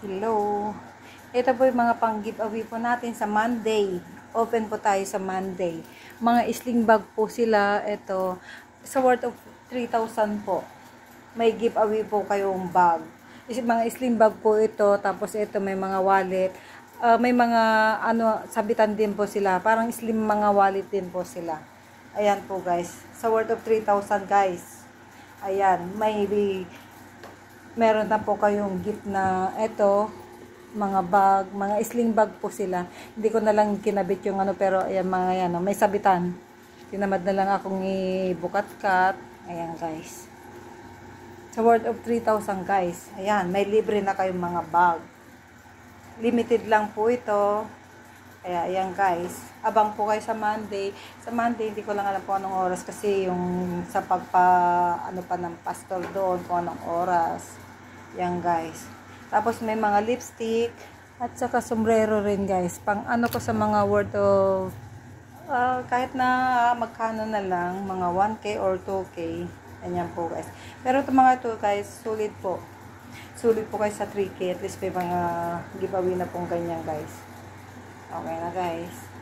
Hello. Ito po yung mga pang-giveaway po natin sa Monday. Open po tayo sa Monday. Mga sling bag po sila. Ito, sa worth of 3,000 po. May giveaway po kayong bag. Mga sling bag po ito. Tapos ito may mga wallet. May mga sabitan din po sila. Parang slim mga wallet din po sila. Ayan po guys. Sa worth of 3,000 guys. Ayan. Meron na po kayong gift na ito, mga bag, mga sling bag po sila. Hindi ko na lang kinabit yung pero ayan mga yan, may sabitan. Tinamad na lang akong ibukat-kat. Ayan guys. Sa worth of 3,000 guys. Ayan, may libre na kayong mga bag. Limited lang po ito. Kaya ayan guys. Abang po kayo sa Monday. Sa Monday, hindi ko lang alam kung anong oras kasi yung sa pa ng pastor doon, kung anong oras. Yan guys. Tapos may mga lipstick at saka sombrero rin guys. Pang ko sa mga worth of kahit na magkano na lang, mga 1K or 2K. Ganyan po guys. Pero itong mga ito guys, sulit po. Sulit po guys sa 3K. At least may mga giveaway na pong ganyan guys. Okay na guys.